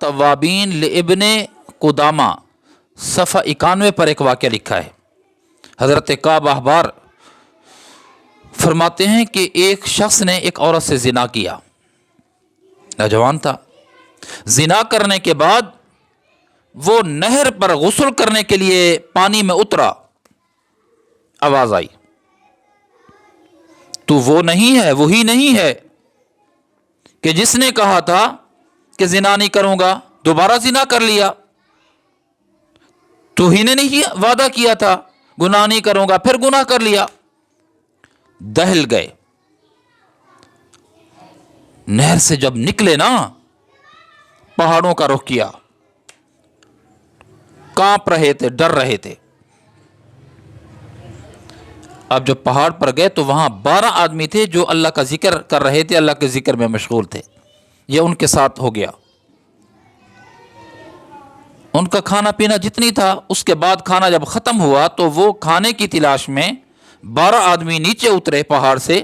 التوابین لابن قدامہ صفحہ 91 پر ایک واقعہ لکھا ہے۔ حضرت کعب احبار فرماتے ہیں کہ ایک شخص نے ایک عورت سے زنا کیا، نوجوان تھا۔ زنا کرنے کے بعد وہ نہر پر غسل کرنے کے لیے پانی میں اترا، آواز آئی تو وہ نہیں ہے، وہی نہیں ہے کہ جس نے کہا تھا کہ زنا نہیں کروں گا، دوبارہ زنا کر لیا۔ تو ہی نے نہیں وعدہ کیا تھا گناہ نہیں کروں گا، پھر گناہ کر لیا۔ دہل گئے، نہر سے جب نکلے نا، پہاڑوں کا رخ کیا، کانپ رہے تھے، ڈر رہے تھے۔ اب جب پہاڑ پر گئے تو وہاں 12 آدمی تھے جو اللہ کا ذکر کر رہے تھے، اللہ کے ذکر میں مشغول تھے۔ یہ ان کے ساتھ ہو گیا۔ ان کا کھانا پینا جتنی تھا، اس کے بعد کھانا جب ختم ہوا تو وہ کھانے کی تلاش میں 12 آدمی نیچے اترے پہاڑ سے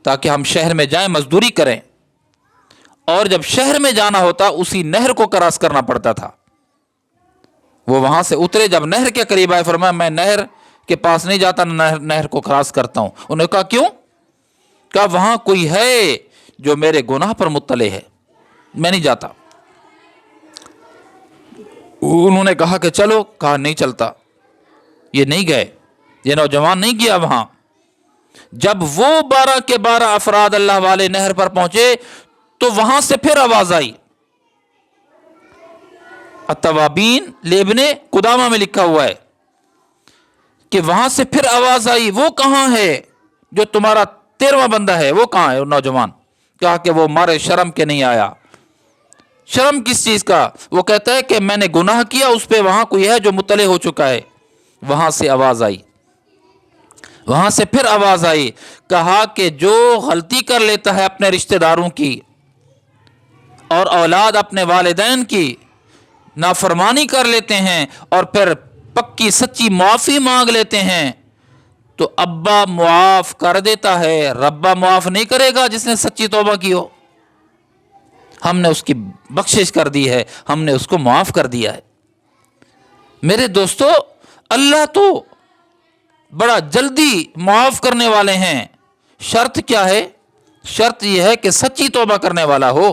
تاکہ ہم شہر میں جائیں مزدوری کریں، اور جب شہر میں جانا ہوتا اسی نہر کو کراس کرنا پڑتا تھا۔ وہ وہاں سے اترے، جب نہر کے قریب آئے فرمایا میں نہر کے پاس نہیں جاتا، نہر کو کراس کرتا ہوں۔ انہوں نے کہا کیوں؟ کہا وہاں کوئی ہے جو میرے گناہ پر مطلع ہے، میں نہیں جاتا۔ انہوں نے کہا کہ چلو، کہا نہیں چلتا۔ یہ نہیں گئے، یہ نوجوان نہیں گیا وہاں۔ جب وہ 12 کے 12 افراد اللہ والے نہر پر پہنچے تو وہاں سے پھر آواز آئی۔ التوابین لابن قدامہ میں لکھا ہوا ہے کہ وہاں سے پھر آواز آئی، وہ کہاں ہے جو تمہارا 13واں بندہ ہے، وہ کہاں ہے؟ نوجوان کہا کہ وہ مارے شرم کے نہیں آیا۔ شرم کس چیز کا؟ وہ کہتا ہے کہ میں نے گناہ کیا، اس پہ وہاں کوئی ہے جو مطلع ہو چکا ہے۔ وہاں سے آواز آئی، وہاں سے پھر آواز آئی، کہا کہ جو غلطی کر لیتا ہے اپنے رشتہ داروں کی اور اولاد اپنے والدین کی نافرمانی کر لیتے ہیں اور پھر پکی سچی معافی مانگ لیتے ہیں تو ابا معاف کر دیتا ہے، ربا معاف نہیں کرے گا جس نے سچی توبہ کی ہو۔ ہم نے اس کی بخشش کر دی ہے، ہم نے اس کو معاف کر دیا ہے۔ میرے دوستو، اللہ تو بڑا جلدی معاف کرنے والے ہیں۔ شرط کیا ہے؟ شرط یہ ہے کہ سچی توبہ کرنے والا ہو۔